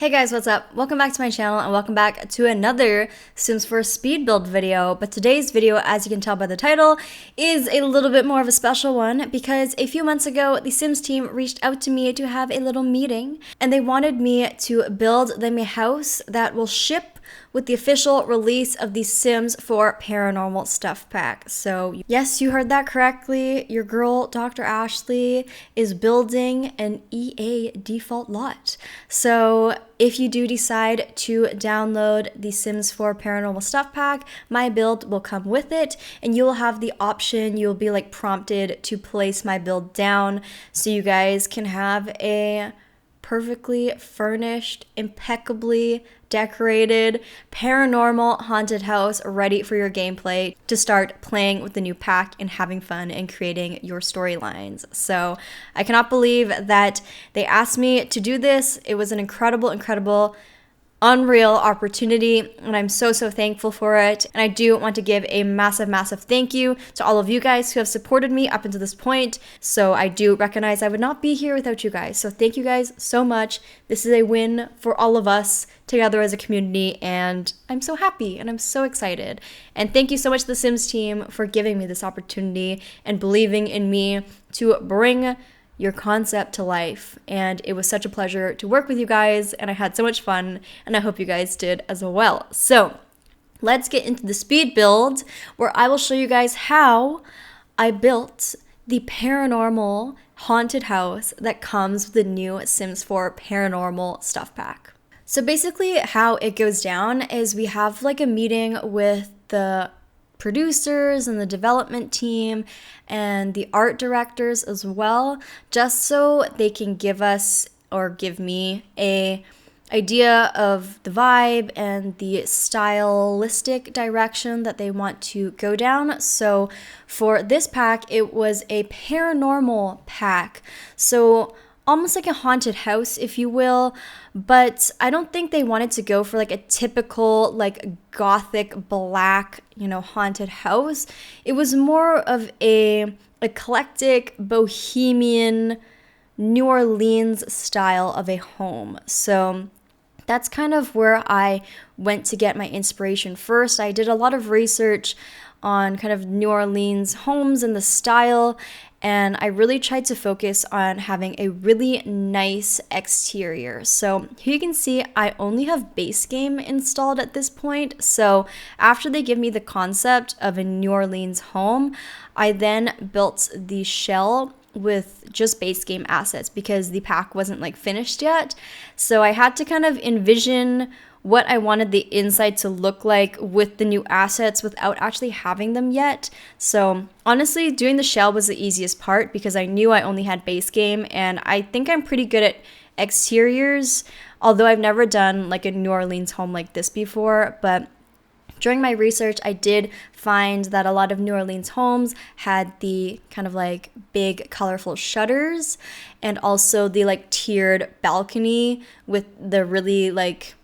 Hey guys, what's up? Welcome back to my channel and welcome back to another Sims 4 speed build video. But today's video, as you can tell by the title, is a little bit more of a special one because a few months ago, the Sims team reached out to me to have a little meeting and they wanted me to build them a house that will ship with the official release of the Sims 4 Paranormal Stuff Pack. So yes, you heard that correctly. Your girl, Dr. Ashley, is building an EA default lot. So if you do decide to download the Sims 4 Paranormal Stuff Pack, my build will come with it, and you will have the option, you'll be like prompted to place my build down so you guys can have a perfectly furnished, impeccably decorated, paranormal haunted house ready for your gameplay to start playing with the new pack and having fun and creating your storylines. So I cannot believe that they asked me to do this. It was an incredible, unreal opportunity, and I'm so thankful for it. And I do want to give a massive thank you to all of you guys who have supported me up until this point. So I do recognize I would not be here without you guys. So thank you guys so much. This is a win for all of us together as a community, and I'm so happy and I'm so excited. And thank you so much to the Sims team for giving me this opportunity and believing in me to bring your concept to life. And it was such a pleasure to work with you guys, and I had so much fun, and I hope you guys did as well. So let's get into the speed build where I will show you guys how I built the paranormal haunted house that comes with the new Sims 4 Paranormal Stuff Pack. So basically how it goes down is we have like a meeting with the producers and the development team and the art directors as well, just so they can give us or give me a idea of the vibe and the stylistic direction that they want to go down. So for this pack, it was a paranormal pack. So almost like a haunted house, if you will, but I don't think they wanted to go for like a typical like gothic black, haunted house. It was more of a eclectic bohemian New Orleans style of a home. So that's kind of where I went to get my inspiration first. I did a lot of research on kind of New Orleans homes and the style, and I really tried to focus on having a really nice exterior. So here you can see I only have base game installed at this point. So after they give me the concept of a New Orleans home, I then built the shell with just base game assets because the pack wasn't like finished yet. So I had to kind of envision what I wanted the inside to look like with the new assets without actually having them yet. So honestly, doing the shell was the easiest part because I knew I only had base game, and I think I'm pretty good at exteriors, although I've never done like a New Orleans home like this before. But during my research, I did find that a lot of New Orleans homes had the kind of like big colorful shutters and also the like tiered balcony with the really like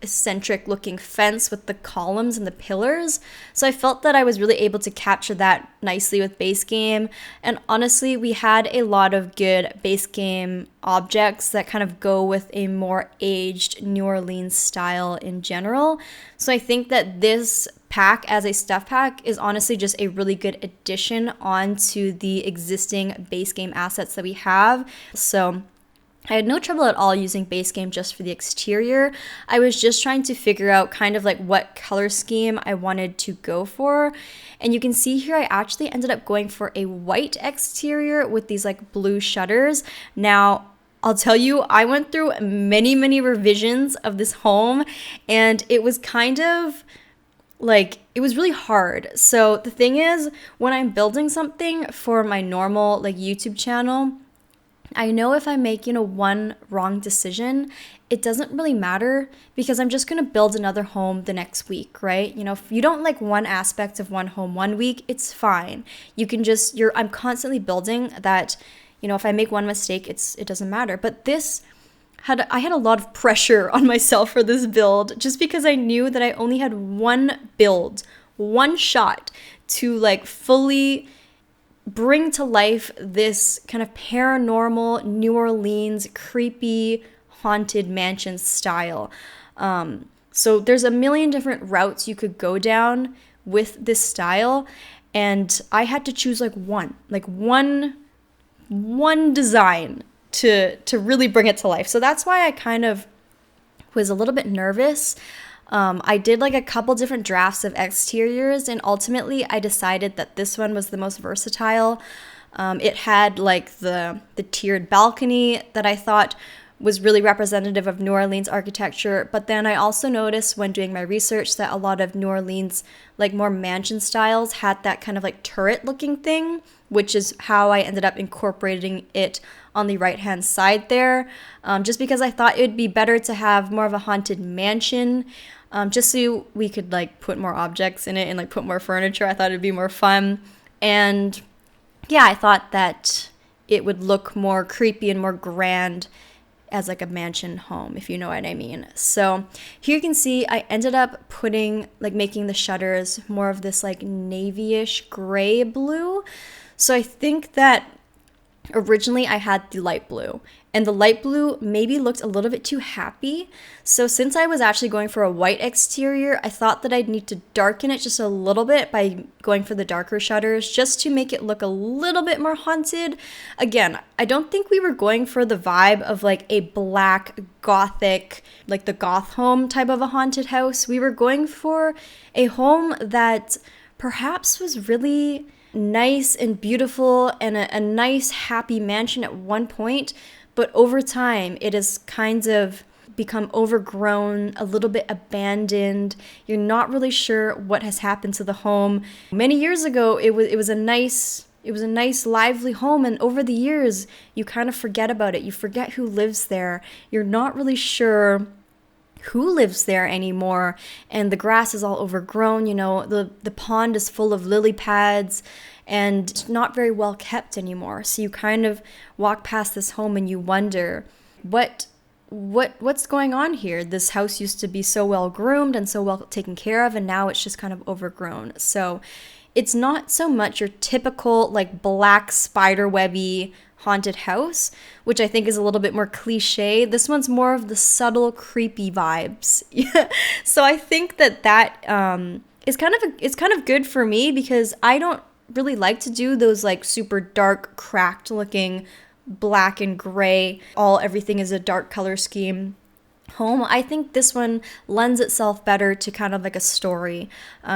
eccentric looking fence with the columns and the pillars. So I felt that I was really able to capture that nicely with base game. And honestly, we had a lot of good base game objects that kind of go with a more aged New Orleans style in general. So I think that this pack as a stuff pack is honestly just a really good addition onto the existing base game assets that we have. So I had no trouble at all using base game just for the exterior. I was just trying to figure out kind of like what color scheme I wanted to go for. And you can see here I actually ended up going for a white exterior with these like blue shutters. Now, I'll tell you, I went through many revisions of this home, and it was kind of like, it was really hard. So the thing is, when I'm building something for my normal like YouTube channel, I know if I make, one wrong decision, it doesn't really matter because I'm just going to build another home the next week, right? If you don't like one aspect of one home one week, it's fine. You can just, I'm constantly building that, if I make one mistake, it doesn't matter. But I had a lot of pressure on myself for this build just because I knew that I only had one build, one shot to like fully bring to life this kind of paranormal New Orleans creepy haunted mansion style. So there's a million different routes you could go down with this style, and I had to choose like one design to really bring it to life. So that's why I kind of was a little bit nervous. I did like a couple different drafts of exteriors, and ultimately I decided that this one was the most versatile. It had like the tiered balcony that I thought was really representative of New Orleans architecture. But then I also noticed when doing my research that a lot of New Orleans, like more mansion styles, had that kind of like turret looking thing, which is how I ended up incorporating it on the right hand side there, just because I thought it would be better to have more of a haunted mansion, just so we could like put more objects in it and like put more furniture. I thought it'd be more fun. And yeah, I thought that it would look more creepy and more grand as like a mansion home, if you know what I mean. So here you can see I ended up making the shutters more of this like navy-ish gray blue. So I think that originally I had the light blue, and the light blue maybe looked a little bit too happy. So since I was actually going for a white exterior, I thought that I'd need to darken it just a little bit by going for the darker shutters, just to make it look a little bit more haunted. Again, I don't think we were going for the vibe of like a black gothic, like the goth home type of a haunted house. We were going for a home that perhaps was really nice and beautiful and a nice happy mansion at one point, but over time it has kind of become overgrown, a little bit abandoned. You're not really sure what has happened to the home. Many years ago it was a nice lively home, and over the years you kind of forget about it. You forget who lives there. You're not really sure who lives there anymore, and the grass is all overgrown. You know, the pond is full of lily pads, and it's not very well kept anymore. So you kind of walk past this home and you wonder what's going on here. This house used to be so well groomed and so well taken care of, and now it's just kind of overgrown. So it's not so much your typical like black spiderwebby haunted house, which I think is a little bit more cliche. This one's more of the subtle, creepy vibes. So I think that is kind of good for me, because I don't really like to do those like super dark, cracked looking black and gray, everything is a dark color scheme home. I think this one lends itself better to kind of like a story.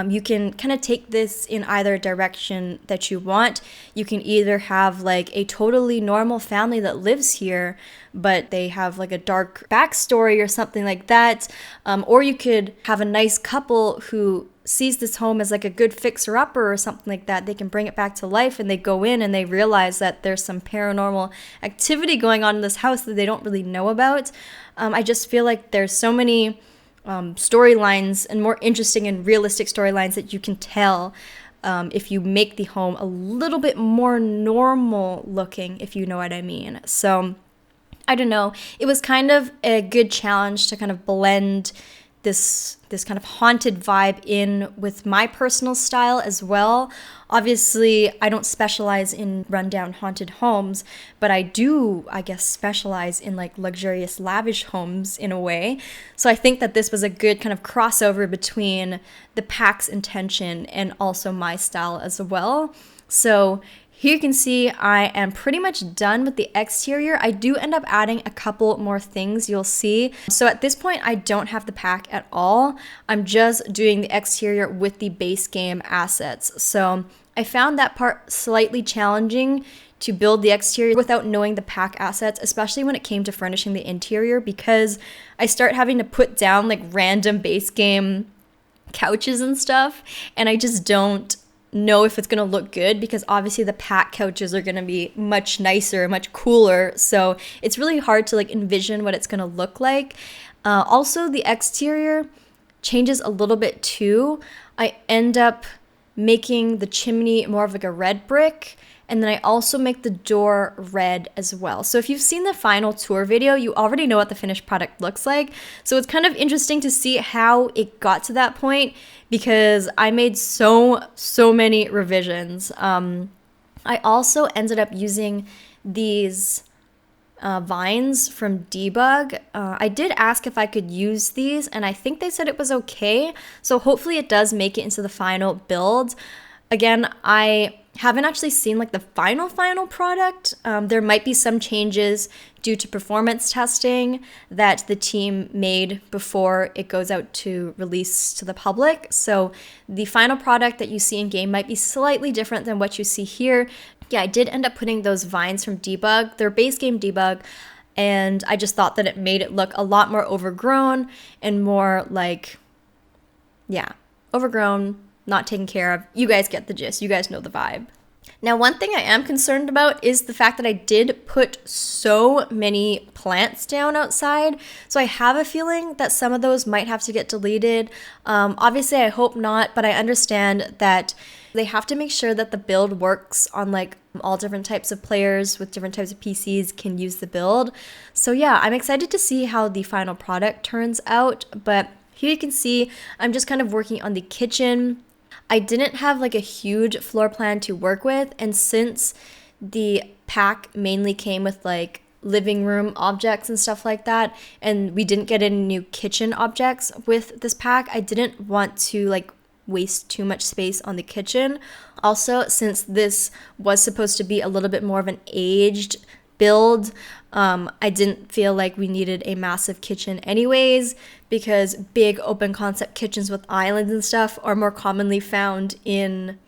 You can kind of take this in either direction that you want. You can either have like a totally normal family that lives here, but they have like a dark backstory or something like that. Or you could have a nice couple who sees this home as like a good fixer-upper or something like that. They can bring it back to life, and they go in and they realize that there's some paranormal activity going on in this house that they don't really know about. I just feel like there's so many storylines, and more interesting and realistic storylines, that you can tell if you make the home a little bit more normal looking, if you know what I mean. So I don't know. It was kind of a good challenge to kind of blend this kind of haunted vibe in with my personal style as well. Obviously, I don't specialize in rundown haunted homes, but I do, I guess, specialize in like luxurious, lavish homes in a way. So I think that this was a good kind of crossover between the pack's intention and also my style as well. So here you can see I am pretty much done with the exterior. I do end up adding a couple more things, you'll see. So at this point, I don't have the pack at all. I'm just doing the exterior with the base game assets. So I found that part slightly challenging to build the exterior without knowing the pack assets, especially when it came to furnishing the interior, because I start having to put down like random base game couches and stuff, and I just don't know if it's going to look good, because obviously the pack couches are going to be much nicer, much cooler. So it's really hard to like envision what it's going to look like. Also, the exterior changes a little bit too. I end up making the chimney more of like a red brick, and then I also make the door red as well. So if you've seen the final tour video, you already know what the finished product looks like. So it's kind of interesting to see how it got to that point, because I made so many revisions. I also ended up using these vines from Debug. I did ask if I could use these, and I think they said it was okay. So hopefully it does make it into the final build. Again, I haven't actually seen like the final product. There might be some changes due to performance testing that the team made before it goes out to release to the public. So the final product that you see in game might be slightly different than what you see here. Yeah, I did end up putting those vines from Debug, their base game Debug, and I just thought that it made it look a lot more overgrown and more like, yeah, overgrown, not taken care of. You guys get the gist. You guys know the vibe. Now, one thing I am concerned about is the fact that I did put so many plants down outside. So I have a feeling that some of those might have to get deleted. Obviously, I hope not, but I understand that they have to make sure that the build works on like all different types of players with different types of PCs can use the build. So yeah, I'm excited to see how the final product turns out. But here you can see I'm just kind of working on the kitchen. I didn't have like a huge floor plan to work with, and since the pack mainly came with like living room objects and stuff like that, and we didn't get any new kitchen objects with this pack, I didn't want to like waste too much space on the kitchen. Also, since this was supposed to be a little bit more of an aged build, I didn't feel like we needed a massive kitchen anyways, because big open concept kitchens with islands and stuff are more commonly found in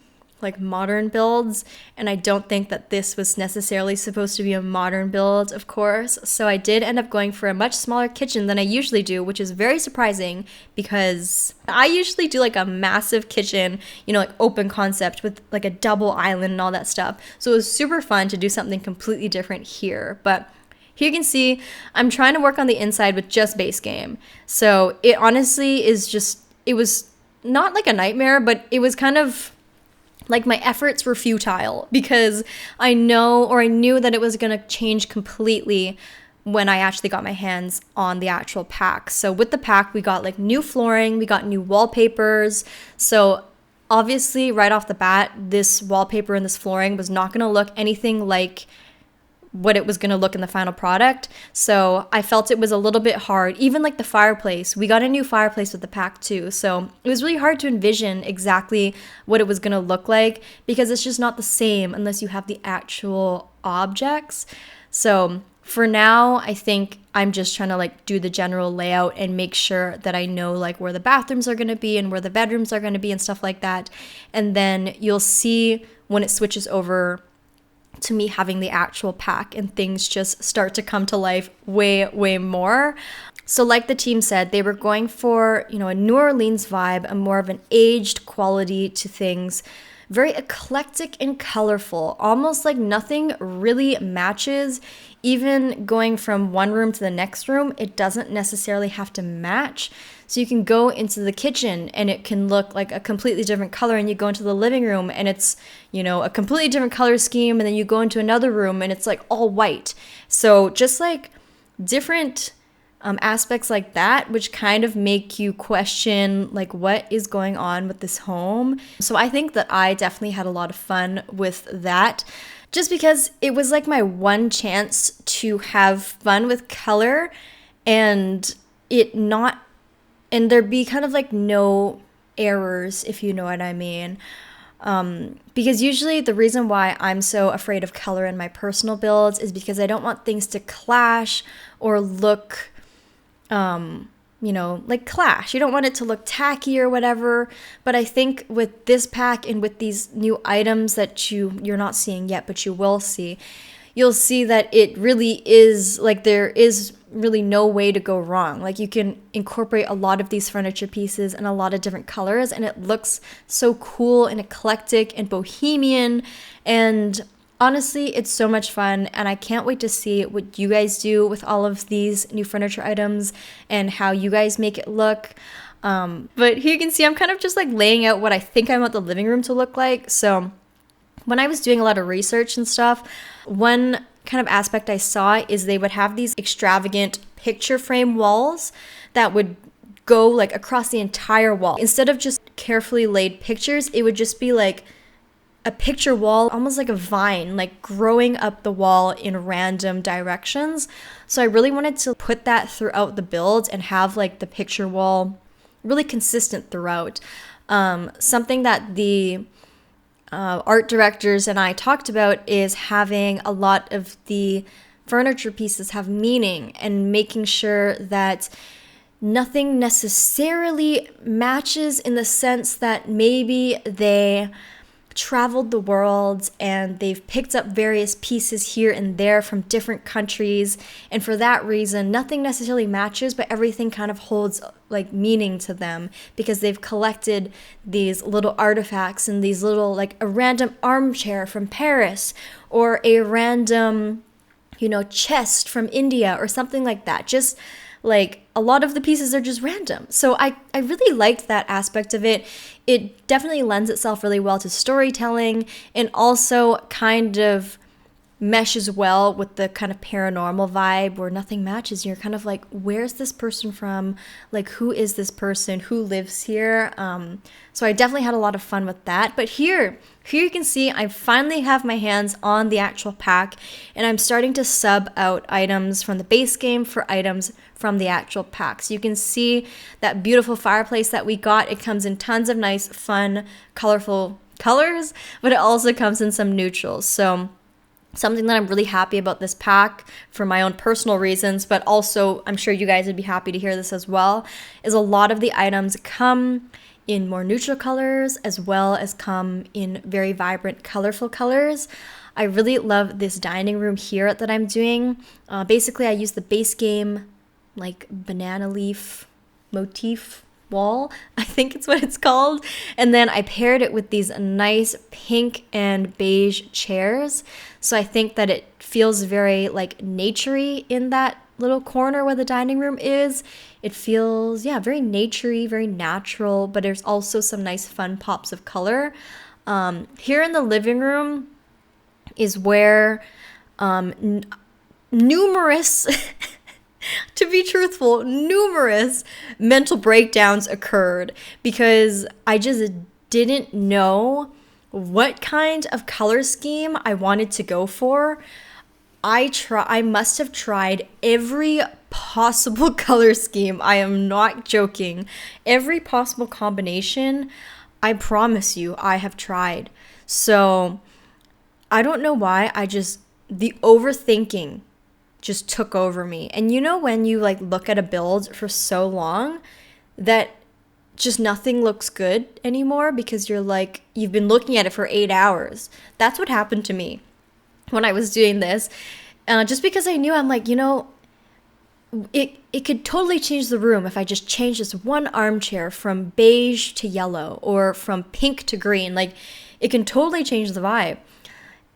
like modern builds, and I don't think that this was necessarily supposed to be a modern build, of course. So I did end up going for a much smaller kitchen than I usually do, which is very surprising because I usually do like a massive kitchen, you know, like open concept with like a double island and all that stuff. So it was super fun to do something completely different here. But here you can see I'm trying to work on the inside with just base game. So it honestly is just, it was not like a nightmare, but it was kind of like my efforts were futile because I knew that it was going to change completely when I actually got my hands on the actual pack. So with the pack, we got like new flooring, we got new wallpapers. So obviously right off the bat, this wallpaper and this flooring was not going to look anything like what it was going to look in the final product. So I felt it was a little bit hard. Even like the fireplace, we got a new fireplace with the pack too. So it was really hard to envision exactly what it was going to look like because it's just not the same unless you have the actual objects. So for now, I think I'm just trying to like do the general layout and make sure that I know like where the bathrooms are going to be and where the bedrooms are going to be and stuff like that. And then you'll see when it switches over to me having the actual pack and things just start to come to life way more. So like the team said, they were going for, you know, a New Orleans vibe, a more of an aged quality to things, very eclectic and colorful, almost like nothing really matches. Even going from one room to the next room, it doesn't necessarily have to match. So you can go into the kitchen and it can look like a completely different color, and you go into the living room and it's, you know, a completely different color scheme, and then you go into another room and it's like all white. So just like different aspects like that, which kind of make you question like what is going on with this home. So I think that I definitely had a lot of fun with that, just because it was like my one chance to have fun with color and there be kind of like no errors, if you know what I mean. Because usually the reason why I'm so afraid of color in my personal builds is because I don't want things to clash or look you know, like clash. You don't want it to look tacky or whatever. But I think with this pack and with these new items that you're not seeing yet, but you will see, you'll see that it really is like there is really no way to go wrong. Like you can incorporate a lot of these furniture pieces in a lot of different colors, and it looks so cool and eclectic and bohemian. And honestly, it's so much fun, and I can't wait to see what you guys do with all of these new furniture items and how you guys make it look. But here you can see I'm kind of just like laying out what I think I want the living room to look like. So when I was doing a lot of research and stuff, one kind of aspect I saw is they would have these extravagant picture frame walls that would go like across the entire wall. Instead of just carefully laid pictures, it would just be like a picture wall, almost like a vine, like growing up the wall in random directions. So I really wanted to put that throughout the build and have like the picture wall really consistent throughout. Something that the art directors and I talked about is having a lot of the furniture pieces have meaning and making sure that nothing necessarily matches, in the sense that maybe they traveled the world and they've picked up various pieces here and there from different countries, and for that reason nothing necessarily matches, but everything kind of holds like meaning to them because they've collected these little artifacts and these little, like a random armchair from Paris or a random, you know, chest from India or something like that. Just like a lot of the pieces are just random. So I really liked that aspect of it. It definitely lends itself really well to storytelling, and also kind of meshes well with the kind of paranormal vibe where nothing matches. You're kind of like, where's this person from? Like, who is this person? Who lives here? So I definitely had a lot of fun with that. But here you can see I finally have my hands on the actual pack, and I'm starting to sub out items from the base game for items from the actual pack. So you can see that beautiful fireplace that we got. It comes in tons of nice, fun, colorful colors, but it also comes in some neutrals. So something that I'm really happy about this pack for my own personal reasons, but also I'm sure you guys would be happy to hear this as well, is a lot of the items come in more neutral colors as well as come in very vibrant, colorful colors. I really love this dining room here that I'm doing. Basically, I use the base game like banana leaf motif wall, I think it's what it's called. And then I paired it with these nice pink and beige chairs. So I think that it feels very like naturey in that little corner where the dining room is. It feels, yeah, very naturey, very natural, but there's also some nice fun pops of color. Here in the living room is where numerous to be truthful, numerous mental breakdowns occurred because I just didn't know what kind of color scheme I wanted to go for. I must have tried every possible color scheme. I am not joking. Every possible combination, I promise you, I have tried. So I don't know why, the overthinking just took over me. And you know when you like look at a build for so long that just nothing looks good anymore because you're like, you've been looking at it for 8 hours. That's what happened to me when I was doing this. Just because I knew, I'm like, you know, it could totally change the room if I just change this one armchair from beige to yellow or from pink to green. Like, it can totally change the vibe.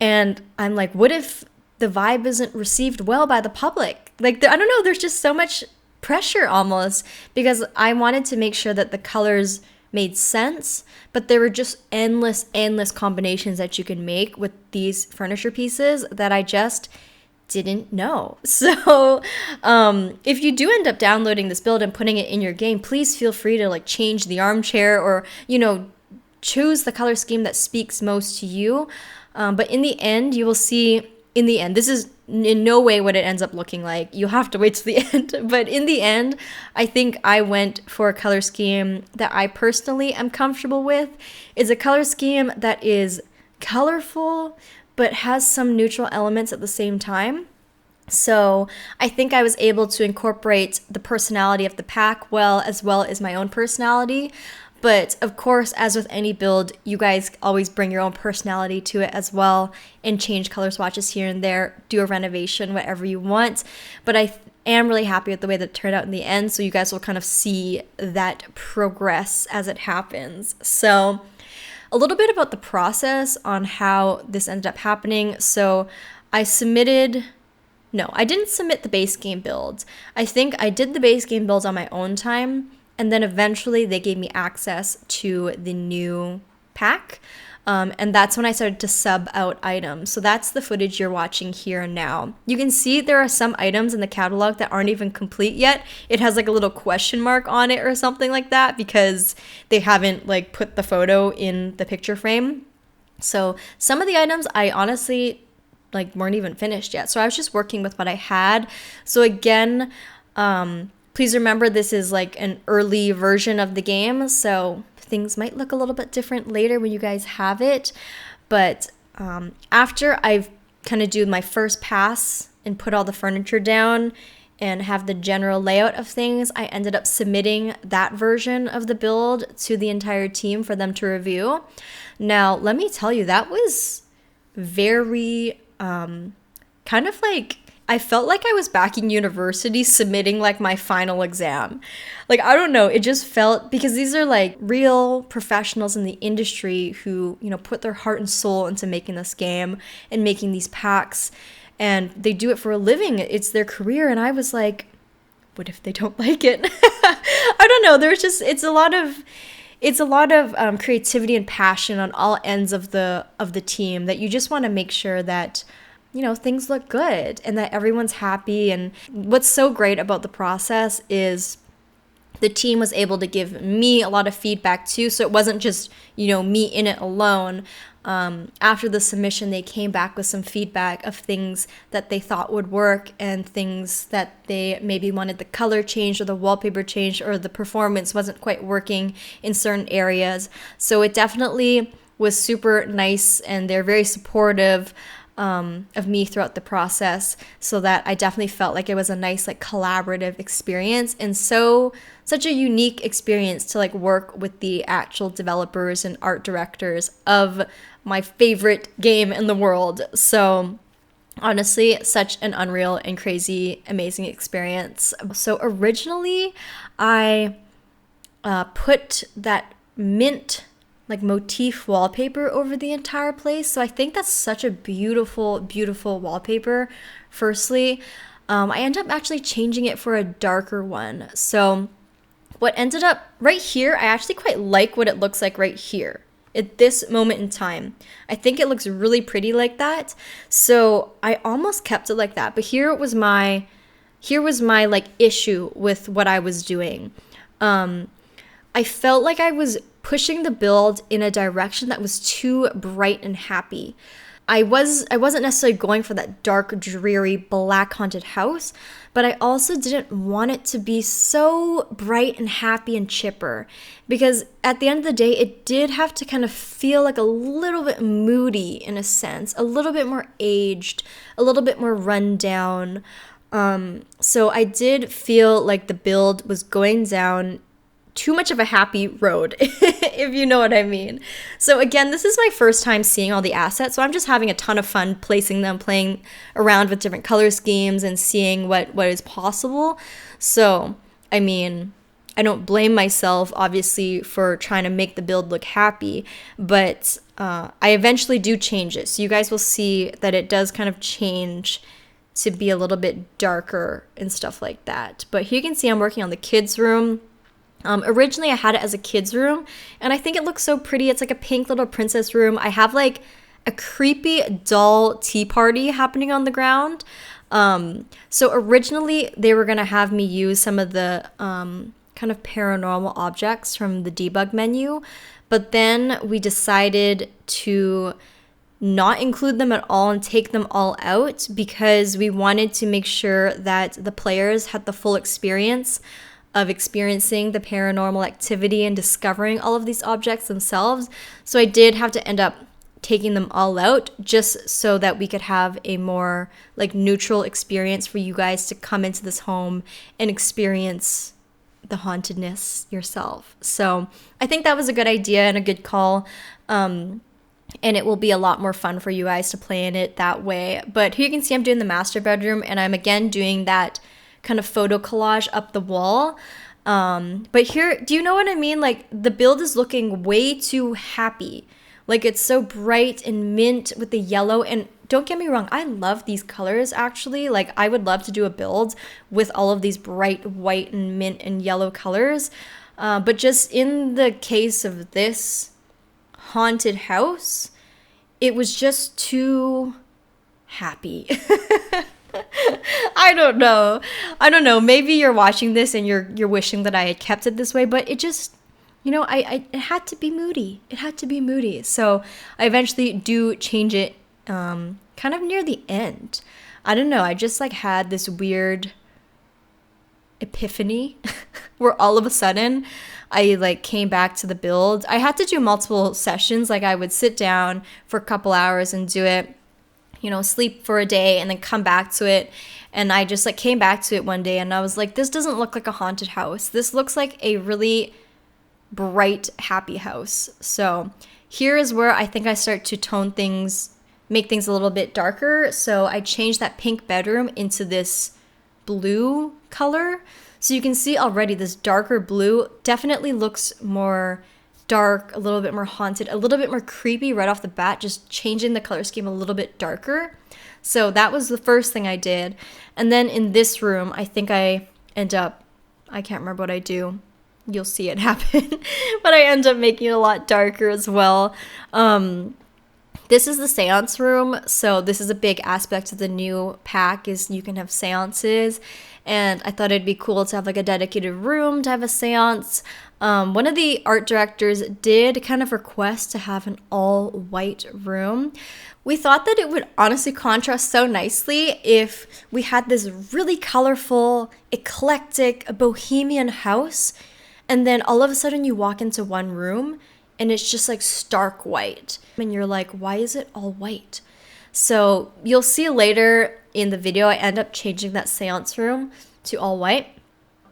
And I'm like, what if the vibe isn't received well by the public? Like, I don't know, there's just so much pressure almost, because I wanted to make sure that the colors made sense, but there were just endless combinations that you can make with these furniture pieces that I just didn't know. So if you do end up downloading this build and putting it in your game, please feel free to like change the armchair or, you know, choose the color scheme that speaks most to you. But in the end, you will see, in the end, this is in no way what it ends up looking like. You'll have to wait till the end. But in the end, I think I went for a color scheme that I personally am comfortable with. It's a color scheme that is colorful, but has some neutral elements at the same time. So I think I was able to incorporate the personality of the pack well as my own personality. But of course, as with any build, you guys always bring your own personality to it as well and change color swatches here and there, do a renovation, whatever you want. But I am really happy with the way that it turned out in the end, so you guys will kind of see that progress as it happens. So a little bit about the process on how this ended up happening. So I didn't submit the base game build. I think I did the base game build on my own time, and then eventually they gave me access to the new pack. And that's when I started to sub out items. So that's the footage you're watching here and now. You can see there are some items in the catalog that aren't even complete yet. It has like a little question mark on it or something like that because they haven't like put the photo in the picture frame. So some of the items I honestly like weren't even finished yet. So I was just working with what I had. So again, please remember this is like an early version of the game. So things might look a little bit different later when you guys have it. But after I've kind of do my first pass and put all the furniture down and have the general layout of things, I ended up submitting that version of the build to the entire team for them to review. Now, let me tell you, that was very kind of like, I felt like I was back in university submitting like my final exam. Like, I don't know, it just felt, because these are like real professionals in the industry who, you know, put their heart and soul into making this game and making these packs, and they do it for a living. It's their career. And I was like, what if they don't like it? I don't know. There's just, it's a lot of creativity and passion on all ends of the team, that you just want to make sure that, you know, things look good and that everyone's happy. And what's so great about the process is the team was able to give me a lot of feedback too. So it wasn't just, you know, me in it alone. After the submission, they came back with some feedback of things that they thought would work and things that they maybe wanted the color changed or the wallpaper changed or the performance wasn't quite working in certain areas. So it definitely was super nice, and they're very supportive of me throughout the process, so that I definitely felt like it was a nice like collaborative experience, and such a unique experience to like work with the actual developers and art directors of my favorite game in the world. So honestly, such an unreal and crazy, amazing experience. So originally I put that mint like motif wallpaper over the entire place. So I think that's such a beautiful, beautiful wallpaper. Firstly, I ended up actually changing it for a darker one. So what ended up right here, I actually quite like what it looks like right here at this moment in time. I think it looks really pretty like that. So I almost kept it like that. But here was my like issue with what I was doing. I felt like I was pushing the build in a direction that was too bright and happy. I wasn't necessarily going for that dark, dreary, black haunted house, but I also didn't want it to be so bright and happy and chipper, because at the end of the day, it did have to kind of feel like a little bit moody in a sense, a little bit more aged, a little bit more run down. So I did feel like the build was going down too much of a happy road, if you know what I mean. So again, this is my first time seeing all the assets, so I'm just having a ton of fun placing them, playing around with different color schemes and seeing what is possible. So, I mean, I don't blame myself, obviously, for trying to make the build look happy, but I eventually do change it. So you guys will see that it does kind of change to be a little bit darker and stuff like that. But here you can see I'm working on the kids' room. Originally, I had it as a kid's room, and I think it looks so pretty. It's like a pink little princess room. I have like a creepy doll tea party happening on the ground. So originally, they were going to have me use some of the kind of paranormal objects from the debug menu, but then we decided to not include them at all and take them all out, because we wanted to make sure that the players had the full experience of experiencing the paranormal activity and discovering all of these objects themselves. So I did have to end up taking them all out, just so that we could have a more like neutral experience for you guys to come into this home and experience the hauntedness yourself. So I think that was a good idea and a good call. And it will be a lot more fun for you guys to play in it that way. But here you can see I'm doing the master bedroom, and I'm again doing that kind of photo collage up the wall. But here, do you know what I mean? Like, the build is looking way too happy. Like, it's so bright and mint with the yellow. And don't get me wrong, I love these colors actually. Like, I would love to do a build with all of these bright white and mint and yellow colors. But just in the case of this haunted house, it was just too happy. I don't know. Maybe you're watching this and you're wishing that I had kept it this way, but it just, you know, it had to be moody. It had to be moody. So I eventually do change it kind of near the end. I don't know. I just like had this weird epiphany where all of a sudden I like came back to the build. I had to do multiple sessions. Like I would sit down for a couple hours and do it, you know, sleep for a day and then come back to it. And I just like came back to it one day and I was like, this doesn't look like a haunted house. This looks like a really bright, happy house. So here is where I think I start to tone things, make things a little bit darker. So I changed that pink bedroom into this blue color. So you can see already this darker blue definitely looks more dark, a little bit more haunted, a little bit more creepy right off the bat, just changing the color scheme a little bit darker. So that was the first thing I did. And then in this room, I think I end up, I can't remember what I do. You'll see it happen. But I end up making it a lot darker as well. This is the seance room. So this is a big aspect of the new pack is you can have seances. And I thought it'd be cool to have like a dedicated room to have a seance. One of the art directors did kind of request to have an all white room. We thought that it would honestly contrast so nicely if we had this really colorful, eclectic, bohemian house. And then all of a sudden you walk into one room and it's just like stark white. And you're like, why is it all white? So you'll see later in the video, I end up changing that seance room to all white.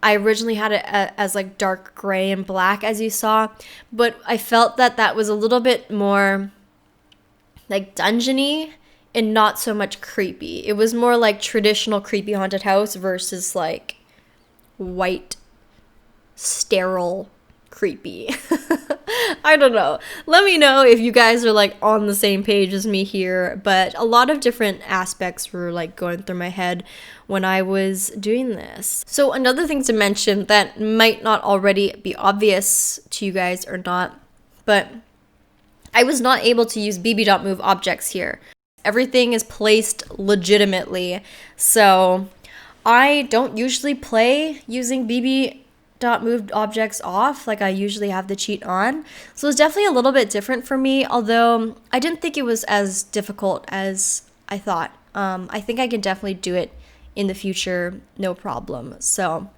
I originally had it as like dark gray and black, as you saw, but I felt that that was a little bit more like dungeony and not so much creepy. It was more like traditional creepy haunted house versus like white, sterile, creepy. I don't know. Let me know if you guys are like on the same page as me here, but a lot of different aspects were like going through my head when I was doing this. So another thing to mention that might not already be obvious to you guys or not, but I was not able to use bb.moveobjects here. Everything is placed legitimately. So I don't usually play using bb.moveobjects off, like I usually have the cheat on. So it's definitely a little bit different for me, although I didn't think it was as difficult as I thought. I think I can definitely do it in the future, no problem. So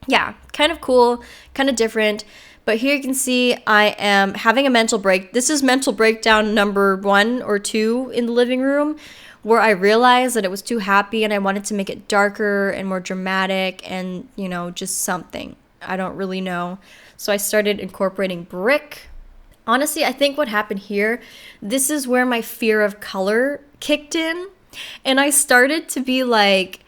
yeah, kind of cool, kind of different. But here you can see I am having a mental break. This is mental breakdown number 1 or 2 in the living room, where I realized that it was too happy and I wanted to make it darker and more dramatic and, you know, just something. I don't really know. So I started incorporating brick. Honestly, I think what happened here, this is where my fear of color kicked in. And I started to be like,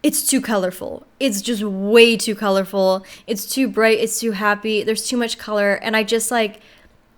it's too colorful. It's just way too colorful. It's too bright. It's too happy. There's too much color. And I just like,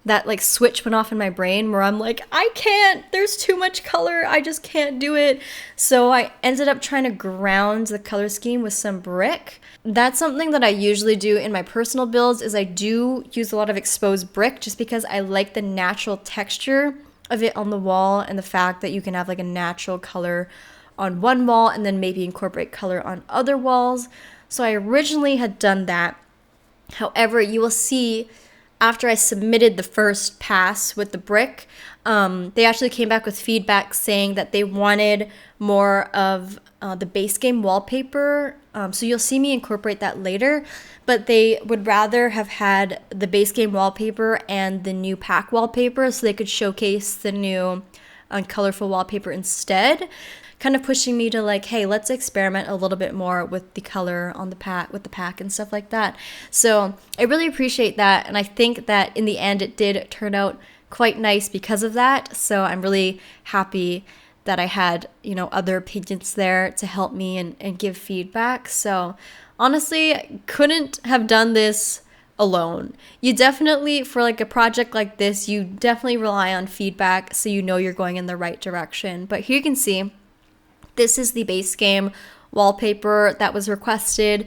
that like switch went off in my brain where I'm like, I can't, there's too much color. I just can't do it. So I ended up trying to ground the color scheme with some brick. That's something that I usually do in my personal builds is I do use a lot of exposed brick just because I like the natural texture of it on the wall and the fact that you can have like a natural color on one wall and then maybe incorporate color on other walls. So I originally had done that. However, you will see after I submitted the first pass with the brick, they actually came back with feedback saying that they wanted more of the base game wallpaper. So you'll see me incorporate that later, but they would rather have had the base game wallpaper and the new pack wallpaper so they could showcase the new colorful wallpaper instead. Kind of pushing me to like, hey, let's experiment a little bit more with the color on the pack, with the pack and stuff like that. So I really appreciate that. And I think that in the end, it did turn out quite nice because of that. So I'm really happy that I had, you know, other opinions there to help me and give feedback. So honestly, couldn't have done this alone. You definitely, for like a project like this, you definitely rely on feedback so you know you're going in the right direction. But here you can see, this is the base game wallpaper that was requested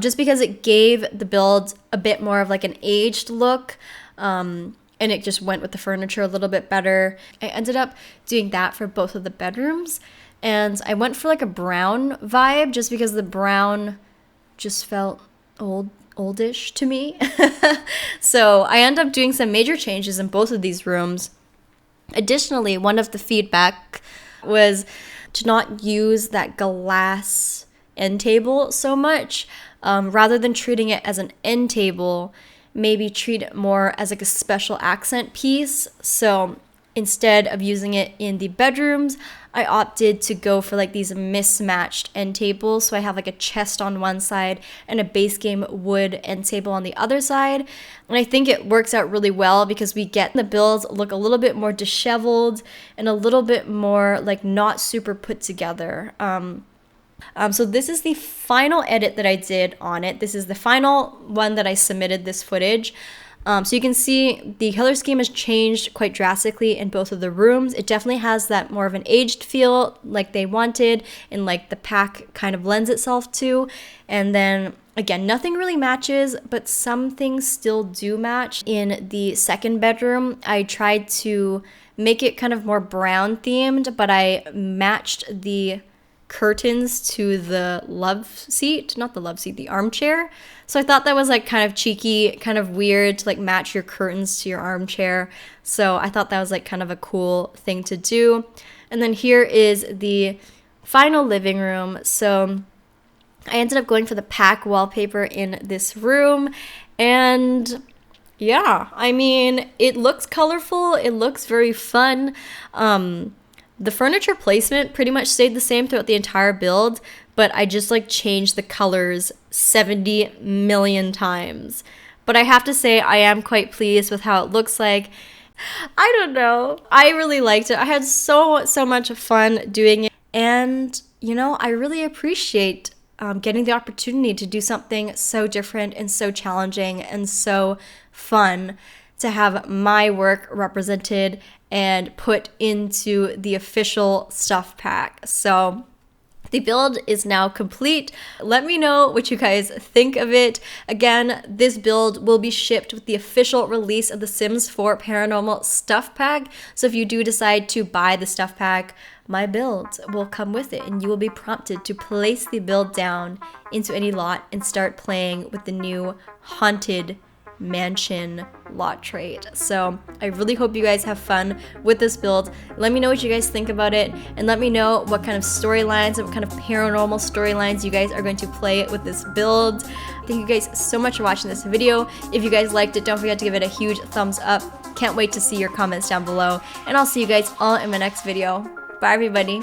just because it gave the build a bit more of like an aged look and it just went with the furniture a little bit better. I ended up doing that for both of the bedrooms and I went for like a brown vibe just because the brown just felt old. oldish to me. So I ended up doing some major changes in both of these rooms. Additionally, one of the feedback was to not use that glass end table so much. Rather than treating it as an end table, maybe treat it more as like a special accent piece. So instead of using it in the bedrooms, I opted to go for like these mismatched end tables. So I have like a chest on one side and a base game wood end table on the other side. And I think it works out really well because we get the builds look a little bit more disheveled and a little bit more like not super put together. So this is the final edit that I did on it. This is the final one that I submitted this footage. So you can see the color scheme has changed quite drastically in both of the rooms. It definitely has that more of an aged feel like they wanted and like the pack kind of lends itself to. And then again, nothing really matches, but some things still do match. In the second bedroom, I tried to make it kind of more brown themed, but I matched the curtains to the the armchair. So I thought that was like kind of cheeky, kind of weird to like match your curtains to your armchair. So I thought that was like kind of a cool thing to do. And then here is the final living room. So I ended up going for the pack wallpaper in this room, and yeah, I mean, it looks colorful, it looks very fun. The furniture placement pretty much stayed the same throughout the entire build, but I just like changed the colors 70 million times. But I have to say I am quite pleased with how it looks like. I don't know. I really liked it. I had so much fun doing it. And, you know, I really appreciate getting the opportunity to do something so different and so challenging and so fun, to have my work represented and put into the official stuff pack. So the build is now complete. Let me know what you guys think of it. Again, this build will be shipped with the official release of the Sims 4 Paranormal Stuff Pack. So if you do decide to buy the stuff pack, my build will come with it, and you will be prompted to place the build down into any lot and start playing with the new Haunted Mansion lot trait. So I really hope you guys have fun with this build. Let me know what you guys think about it, and let me know what kind of storylines and what kind of paranormal storylines you guys are going to play with this build. Thank you guys so much for watching this video. If you guys liked it, don't forget to give it a huge thumbs up. Can't wait to see your comments down below, and I'll see you guys all in my next video. Bye everybody.